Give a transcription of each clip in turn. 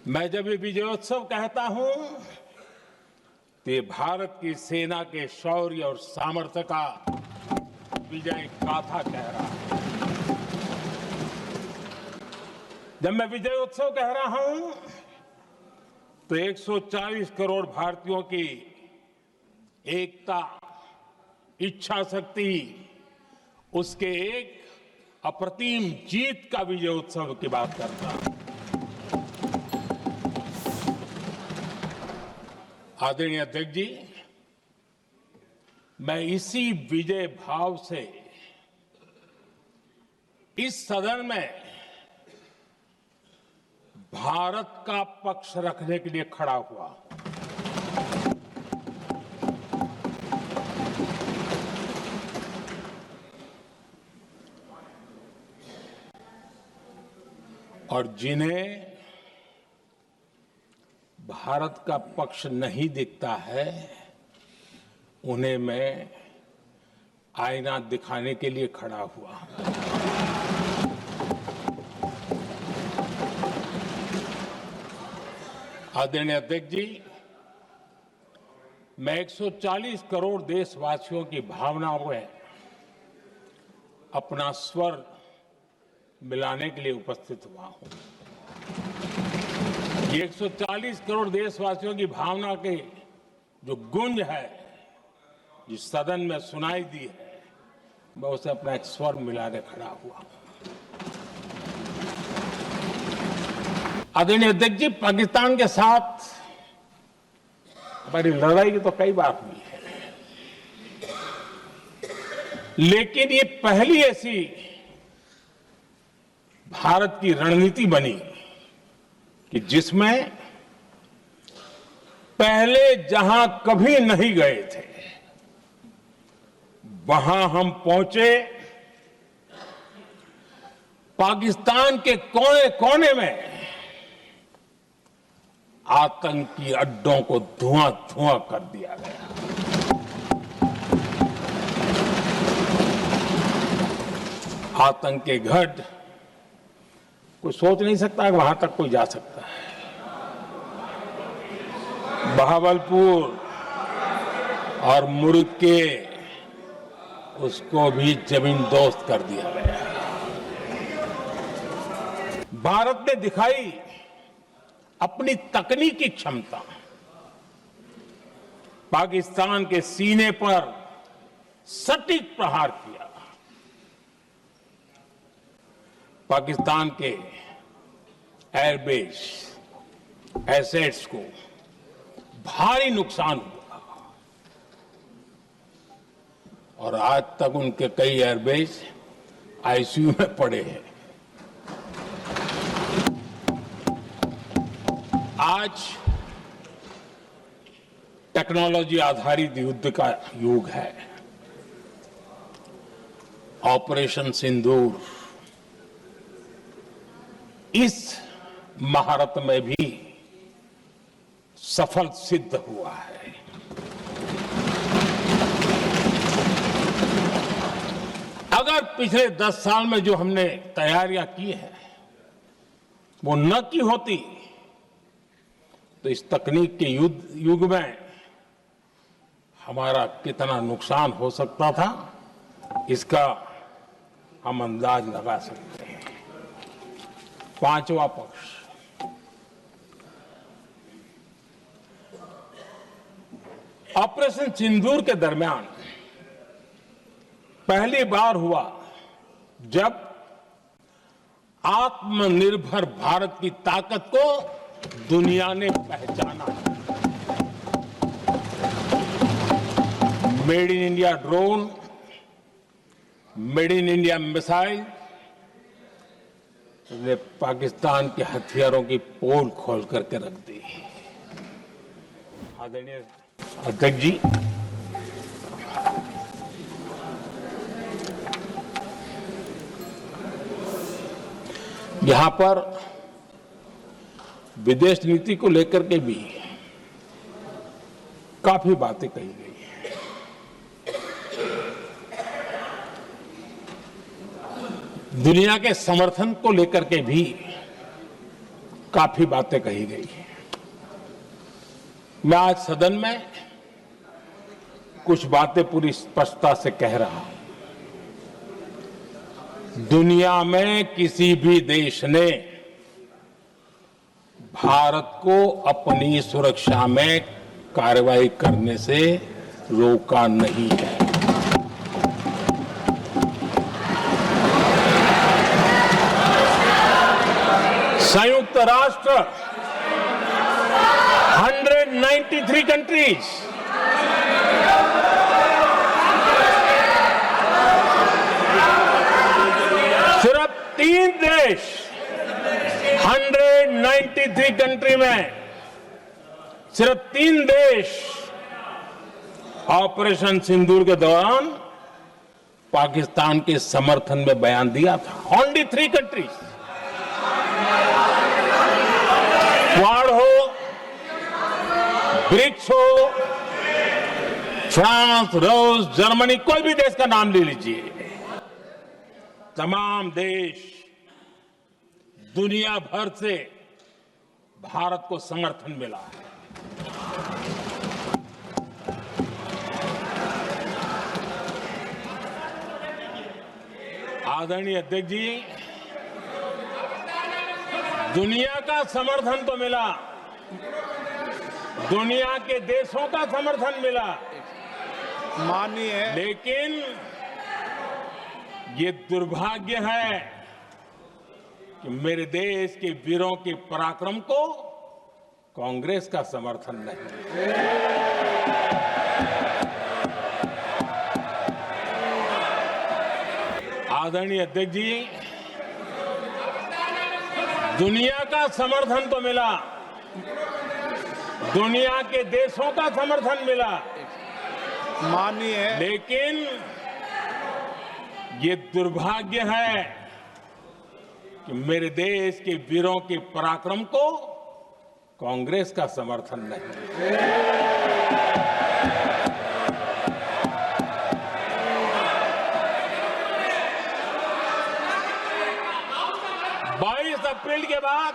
मैं जब ये विजयोत्सव कहता हूं तो ये भारत की सेना के शौर्य और सामर्थ्य का विजय गाथा कह रहा है। जब मैं विजयोत्सव कह रहा हूं तो 140 करोड़ भारतीयों की एकता, इच्छा शक्ति, उसके एक अप्रतिम जीत का विजयोत्सव की बात करता हूं। आदरणीय अध्यक्ष जी, मैं इसी विजय भाव से इस सदन में भारत का पक्ष रखने के लिए खड़ा हुआ। और जिन्हें भारत का पक्ष नहीं दिखता है, उन्हें मैं आईना दिखाने के लिए खड़ा हुआ। आदरणीय अध्यक्ष जी, मैं 140 करोड़ देशवासियों की भावनाओं में अपना स्वर मिलाने के लिए उपस्थित हुआ हूं। ये 140 करोड़ देशवासियों की भावना के जो गूंज है, जिस सदन में सुनाई दी है, मैं उसे अपना एक स्वर मिलाने खड़ा हुआ। आदरणीय अध्यक्ष जी, पाकिस्तान के साथ हमारी लड़ाई तो कई बार हुई है, लेकिन ये पहली ऐसी भारत की रणनीति बनी कि जिसमें पहले जहां कभी नहीं गए थे, वहां हम पहुंचे। पाकिस्तान के कोने कोने में आतंकी अड्डों को धुआं धुआं कर दिया गया। आतंक के गढ़ कोई सोच नहीं सकता कि वहां तक कोई जा सकता है। बहावलपुर और मुर्गे उसको भी जमींदोस्त कर दिया गया। भारत ने दिखाई अपनी तकनीकी क्षमता। पाकिस्तान के सीने पर सटीक प्रहार किया। पाकिस्तान के एयरबेस, एसेट्स को भारी नुकसान हुआ और आज तक उनके कई एयरबेस आईसीयू में पड़े हैं। आज टेक्नोलॉजी आधारित युद्ध का युग है। ऑपरेशन सिंदूर इस महारत में भी सफल सिद्ध हुआ है। अगर पिछले 10 साल में जो हमने तैयारियां की हैं, वो न की होती तो इस तकनीक के युग में हमारा कितना नुकसान हो सकता था, इसका हम अंदाज लगा सकते हैं। पांचवा पक्ष, ऑपरेशन सिंदूर के दरमियान पहली बार हुआ जब आत्मनिर्भर भारत की ताकत को दुनिया ने पहचाना। Made in India drone, made in India missile ने पाकिस्तान के हथियारों की पोल खोल करके रख दी। आदरणीय अध्यक्ष जी, यहां पर विदेश नीति को लेकर के भी काफी बातें कही गई। दुनिया के समर्थन को लेकर के भी काफी बातें कही गई हैं। मैं आज सदन में कुछ बातें पूरी स्पष्टता से कह रहा हूं। दुनिया में किसी भी देश ने भारत को अपनी सुरक्षा में कार्रवाई करने से रोका नहीं है। संयुक्त राष्ट्र 193 कंट्रीज सिर्फ 3 देश 193 कंट्री में सिर्फ 3 देश ऑपरेशन सिंदूर के दौरान पाकिस्तान के समर्थन में बयान दिया था। ओनली 3 कंट्रीज, क्वाड हो, ब्रिक्स हो, फ्रांस, रूस, जर्मनी, कोई भी देश का नाम ले लीजिए, तमाम देश दुनिया भर से भारत को समर्थन मिला है। आदरणीय अध्यक्ष जी, दुनिया का समर्थन तो मिला, दुनिया के देशों का समर्थन मिला, माननीय, लेकिन ये दुर्भाग्य है कि मेरे देश के वीरों के पराक्रम को कांग्रेस का समर्थन नहीं। आदरणीय अध्यक्ष जी, दुनिया का समर्थन तो मिला, दुनिया के देशों का समर्थन मिला, माननीय, लेकिन ये दुर्भाग्य है कि मेरे देश के वीरों के पराक्रम को कांग्रेस का समर्थन नहीं। अप्रैल के बाद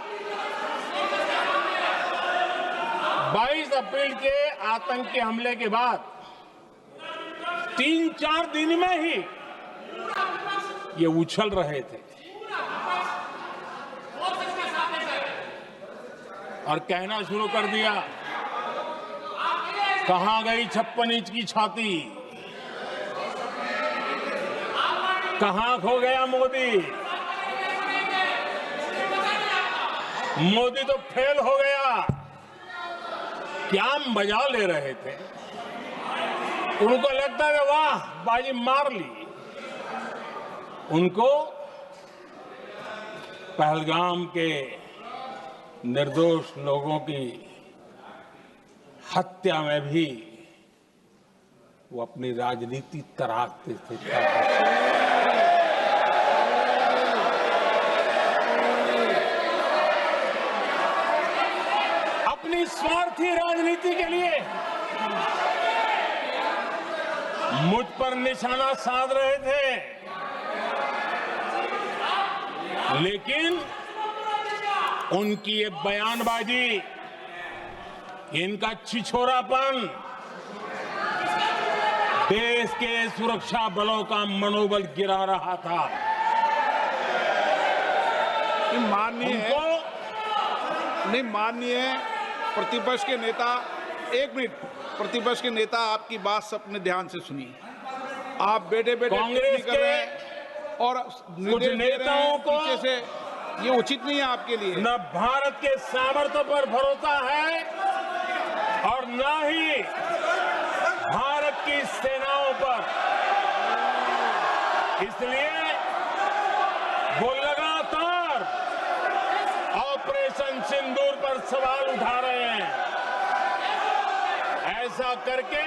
22 अप्रैल के आतंकी हमले के बाद 3-4 दिन में ही ये उछल रहे थे और कहना शुरू कर दिया, कहां गई 56 इंच की छाती, कहां खो गया मोदी, मोदी तो फेल हो गया। क्या मजा ले रहे थे, उनको लगता है वाह बाजी मार ली। उनको पहलगाम के निर्दोष लोगों की हत्या में भी वो अपनी राजनीति तराशते थे। अपनी स्वार्थी राजनीति के लिए मुझ पर निशाना साध रहे थे, लेकिन उनकी ये बयानबाजी, इनका छिछोरापन देश के सुरक्षा बलों का मनोबल गिरा रहा था। माननीय प्रतिपक्ष के नेता, एक मिनट, प्रतिपक्ष के नेता आपकी बात अपने ध्यान से सुनिए। आप बेटे कांग्रेस कर रहे हैं और कुछ नेताओं को पीछे से, ये उचित नहीं है आपके लिए। न भारत के सामर्थ्य पर भरोसा है और न ही भारत की सेनाओं पर, इसलिए वो लगातार ऑपरेशन सिंदूर पर सवाल उठा रहे हैं। ऐसा करके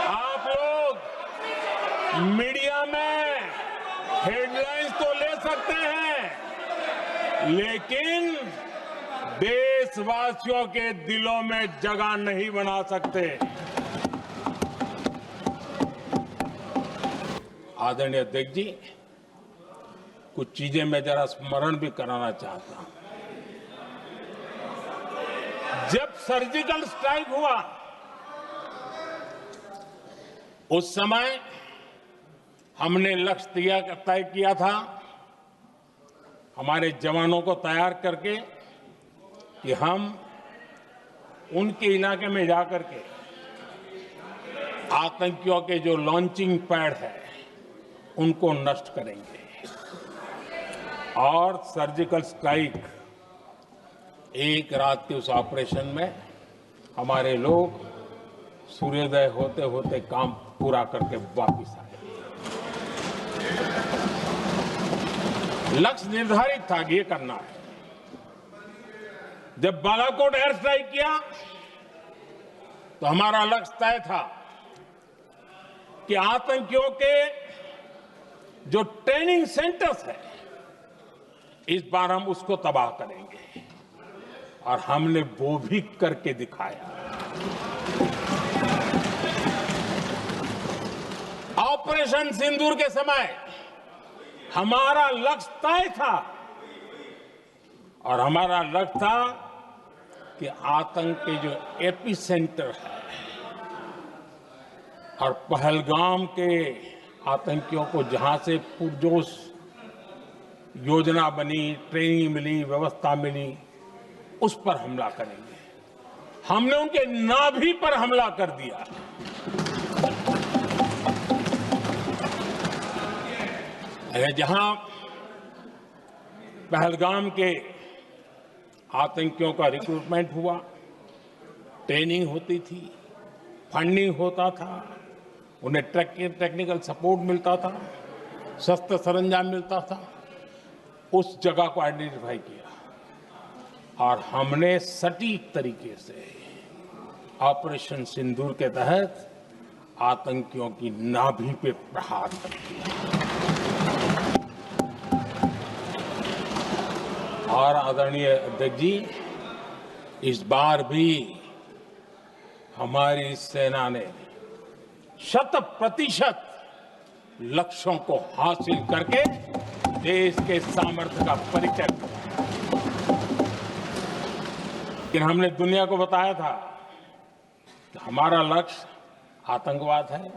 आप लोग मीडिया में हेडलाइंस तो ले सकते हैं, लेकिन देशवासियों के दिलों में जगह नहीं बना सकते। आदरणीय अध्यक्ष जी, कुछ चीजें मैं जरा स्मरण भी कराना चाहता हूं। जब सर्जिकल स्ट्राइक हुआ उस समय हमने लक्ष्य तय किया था हमारे जवानों को तैयार करके कि हम उनके इलाके में जाकर के आतंकियों के जो लॉन्चिंग पैड है उनको नष्ट करेंगे और सर्जिकल स्ट्राइक एक रात के उस ऑपरेशन में हमारे लोग सूर्योदय होते होते काम पूरा करके वापस आए। लक्ष्य निर्धारित था कि ये करना है। जब बालाकोट एयर स्ट्राइक किया तो हमारा लक्ष्य तय था कि आतंकियों के जो ट्रेनिंग सेंटर्स है इस बार हम उसको तबाह करेंगे और हमने वो भी करके दिखाया। ऑपरेशन सिंदूर के समय हमारा लक्ष्य तय था और हमारा लक्ष्य था कि आतंक के जो एपी सेंटर है और पहलगाम के आतंकियों को जहां से पुरजोश योजना बनी, ट्रेनिंग मिली, व्यवस्था मिली, उस पर हमला करेंगे। हमने उनके नाभि पर हमला कर दिया। जहां पहलगाम के आतंकियों का रिक्रूटमेंट हुआ, ट्रेनिंग होती थी, फंडिंग होता था, उन्हें टेक्निकल सपोर्ट मिलता था, शस्त्र सरंजाम मिलता था, उस जगह को आइडेंटिफाई किया और हमने सटीक तरीके से ऑपरेशन सिंदूर के तहत आतंकियों की नाभि पे प्रहार कर दिया। और आदरणीय अध्यक्ष जी, इस बार भी हमारी सेना ने 100% लक्ष्यों को हासिल करके देश के सामर्थ्य का परिचय दिया। लेकिन हमने दुनिया को बताया था कि हमारा लक्ष्य आतंकवाद है,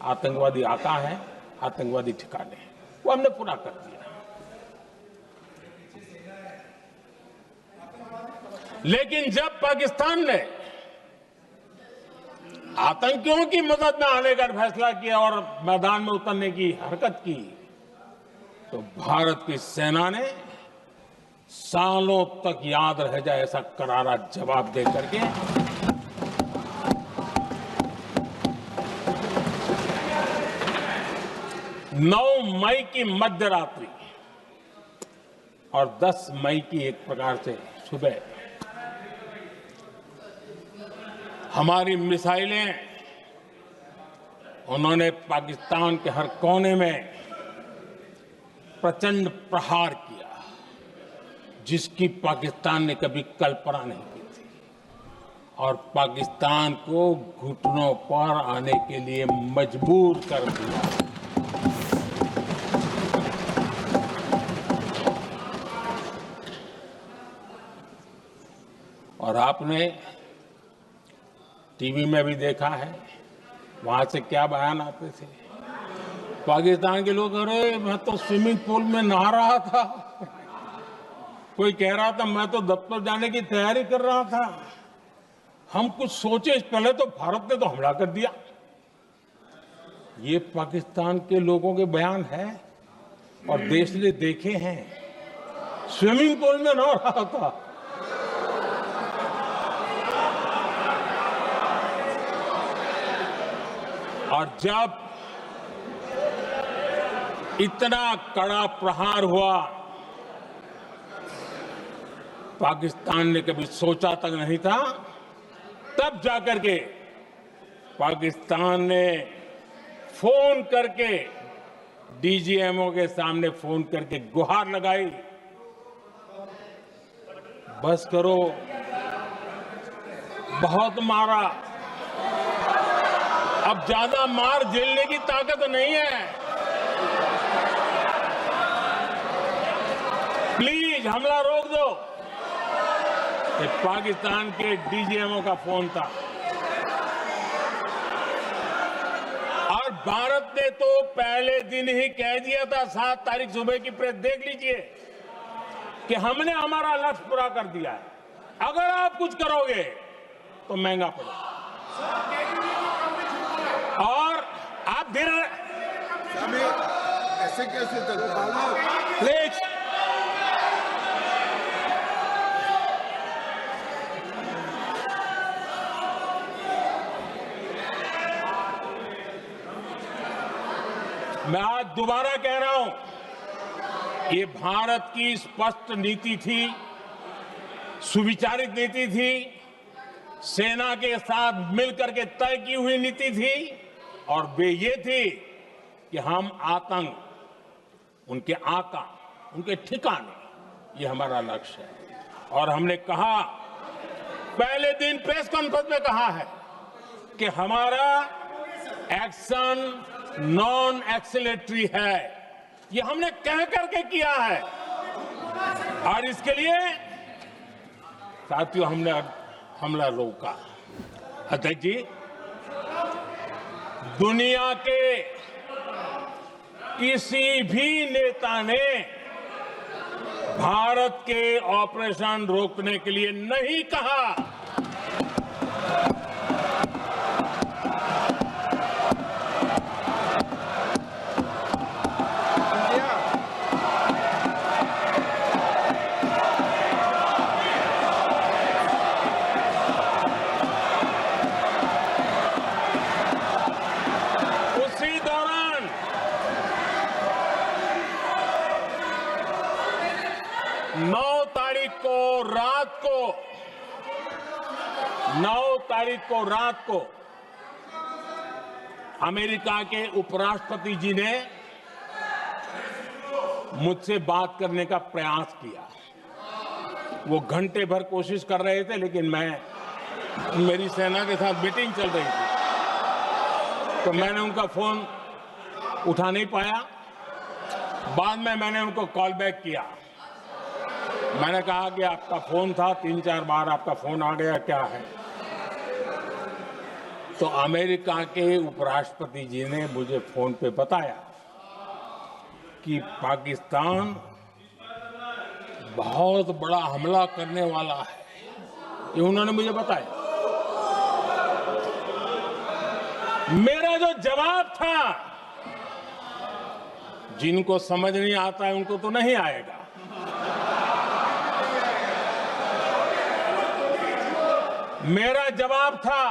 आतंकवादी आका है, आतंकवादी ठिकाने हैं, वो हमने पूरा कर दिया। लेकिन जब पाकिस्तान ने आतंकियों की मदद में आने का फैसला किया और मैदान में उतरने की हरकत की, तो भारत की सेना ने सालों तक याद रह जाए ऐसा करारा जवाब दे करके 9 मई की मध्य रात्रि और 10 मई की एक प्रकार से सुबह हमारी मिसाइलें उन्होंने पाकिस्तान के हर कोने में प्रचंड प्रहार किया जिसकी पाकिस्तान ने कभी कल्पना नहीं की थी और पाकिस्तान को घुटनों पर आने के लिए मजबूर कर दिया। और आपने टीवी में भी देखा है वहां से क्या बयान आते थे। पाकिस्तान के लोग, अरे मैं तो स्विमिंग पूल में नहा रहा था, कोई कह रहा था मैं तो दफ्तर जाने की तैयारी कर रहा था, हम कुछ सोचे इस पहले तो भारत ने तो हमला कर दिया। ये पाकिस्तान के लोगों के बयान है और देश ने देखे हैं। स्विमिंग पूल में नहा रहा था। और जब इतना कड़ा प्रहार हुआ, पाकिस्तान ने कभी सोचा तक नहीं था, तब जाकर के पाकिस्तान ने फोन करके डीजीएमओ के सामने फोन करके गुहार लगाई, बस करो, बहुत मारा, अब ज्यादा मार झेलने की ताकत नहीं है, प्लीज हमला रोक दो। कि पाकिस्तान के डीजीएमओ का फोन था और भारत ने तो पहले दिन ही कह दिया था, 7 तारीख सुबह की प्रेस देख लीजिए, कि हमने हमारा लक्ष्य पूरा कर दिया है, अगर आप कुछ करोगे तो महंगा पड़ेगा। और आप धीरे ऐसे कैसे चलता है? प्लीज मैं आज दोबारा कह रहा हूं, ये भारत की स्पष्ट नीति थी, सुविचारित नीति थी, सेना के साथ मिलकर के तय की हुई नीति थी और वे ये थी कि हम आतंक, उनके आका, उनके ठिकाने, ये हमारा लक्ष्य है। और हमने कहा, पहले दिन प्रेस कॉन्फ्रेंस में कहा है कि हमारा एक्शन नॉन एक्सीलेटरी है, ये हमने कह करके किया है। और इसके लिए साथियों हमने हमला रोका। अध्यक्ष जी, दुनिया के किसी भी नेता ने भारत के ऑपरेशन रोकने के लिए नहीं कहा। उसी दौरान 9 तारीख को रात को अमेरिका के उपराष्ट्रपति जी ने मुझसे बात करने का प्रयास किया। वो घंटे भर कोशिश कर रहे थे, लेकिन मेरी सेना के साथ मीटिंग चल रही थी, तो मैंने उनका फोन उठा नहीं पाया। बाद में मैंने उनको कॉल बैक किया। मैंने कहा कि आपका फोन था, 3-4 बार आपका फोन आ गया, क्या है? तो अमेरिका के उपराष्ट्रपति जी ने मुझे फोन पे बताया कि पाकिस्तान बहुत बड़ा हमला करने वाला है, ये उन्होंने मुझे बताया। मेरा जो जवाब था, जिनको समझ नहीं आता है उनको तो नहीं आएगा, मेरा जवाब था,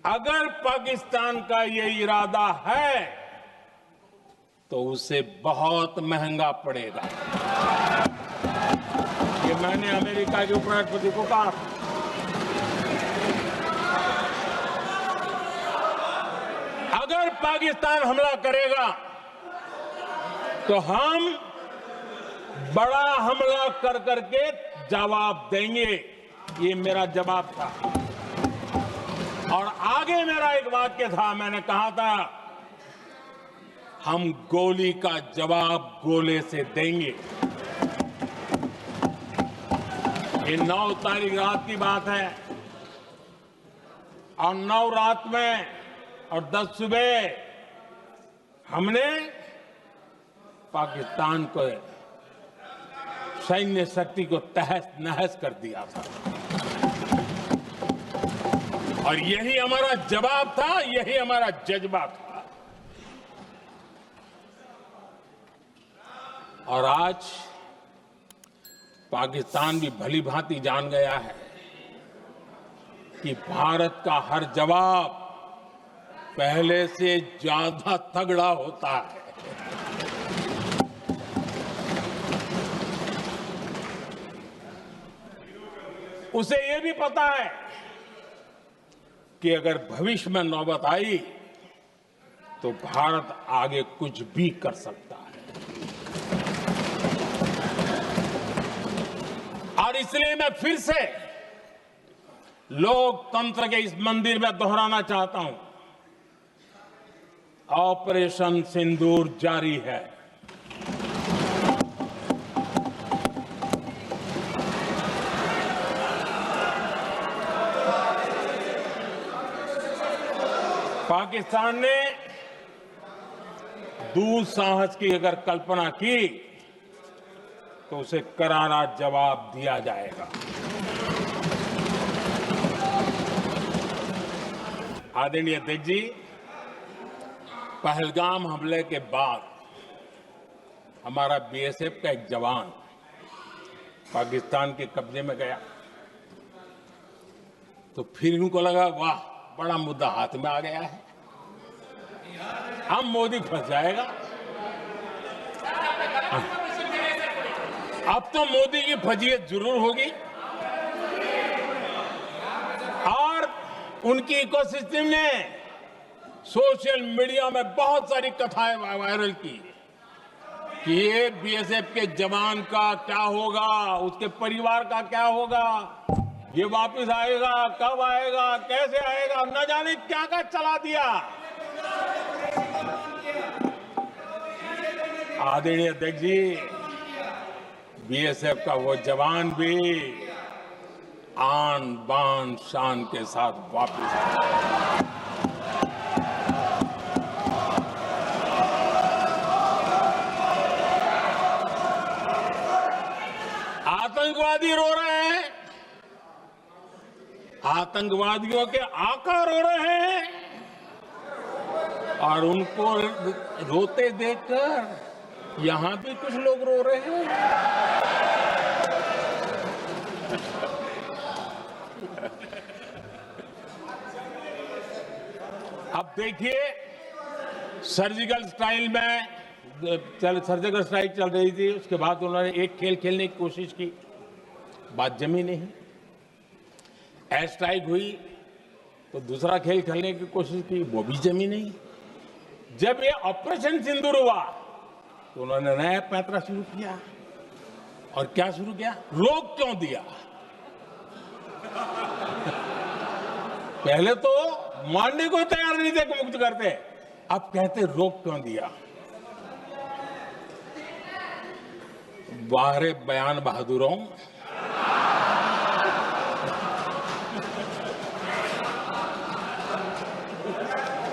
अगर पाकिस्तान का ये इरादा है तो उसे बहुत महंगा पड़ेगा। ये मैंने अमेरिका के उपराष्ट्रपति को कहा। अगर पाकिस्तान हमला करेगा तो हम बड़ा हमला कर करके जवाब देंगे, ये मेरा जवाब था। और आगे मेरा एक वाक्य था, मैंने कहा था, हम गोली का जवाब गोले से देंगे। ये 9 तारीख रात की बात है, और 9 रात में और 10 सुबह हमने पाकिस्तान को, सैन्य शक्ति को तहस नहस कर दिया था। और यही हमारा जवाब था, यही हमारा जज्बा था। और आज पाकिस्तान भी भली भांति जान गया है कि भारत का हर जवाब पहले से ज्यादा तगड़ा होता है। उसे यह भी पता है कि अगर भविष्य में नौबत आई तो भारत आगे कुछ भी कर सकता है। और इसलिए मैं फिर से लोकतंत्र के इस मंदिर में दोहराना चाहता हूं, ऑपरेशन सिंदूर जारी है। पाकिस्तान ने दुस्साहस की अगर कल्पना की तो उसे करारा जवाब दिया जाएगा। आदरणीय अध्यक्ष जी, पहलगाम हमले के बाद हमारा बीएसएफ का एक जवान पाकिस्तान के कब्जे में गया तो फिर इनको लगा वाह बड़ा मुद्दा हाथ में आ गया है, अब मोदी फंस जाएगा। अब तो मोदी की फजीयत जरूर होगी और उनकी इकोसिस्टम ने सोशल मीडिया में बहुत सारी कथाएं वायरल की कि ये बीएसएफ के जवान का क्या होगा, उसके परिवार का क्या होगा, ये वापस आएगा, कब आएगा, कैसे आएगा, न जाने क्या क्या चला दिया। आदरणीय अध्यक्ष जी, बीएसएफ का वो जवान भी आन बान शान के साथ वापस आया। आतंकवादी रो रहे हैं, आतंकवादियों के आका रो रहे हैं और उनको रोते देखकर यहां भी कुछ लोग रो रहे हैं। अब देखिए, सर्जिकल स्ट्राइक चल रही थी, उसके बाद उन्होंने एक खेल खेलने की कोशिश की, बात जमी नहीं। एयर स्ट्राइक हुई तो दूसरा खेल खेलने की कोशिश की, वो भी जमी नहीं। जब ये ऑपरेशन सिंदूर हुआ तो उन्होंने नया पैंतरा शुरू किया और क्या शुरू किया, रोक क्यों दिया। पहले तो मानने को तैयार नहीं थे कि मुक्त करते, अब कहते रोक क्यों दिया। बाहरे बयान बहादुरों,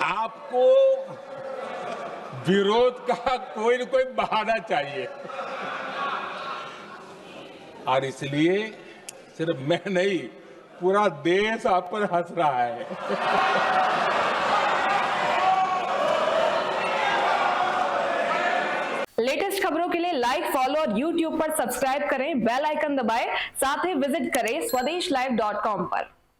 आपको विरोध का कोई न कोई बहाना चाहिए और इसलिए सिर्फ मैं नहीं, पूरा देश आप पर हंस रहा है। लेटेस्ट खबरों के लिए लाइक, फॉलो और YouTube पर सब्सक्राइब करें, बेल आइकन दबाएं, साथ ही विजिट करें swedeshlive.com पर।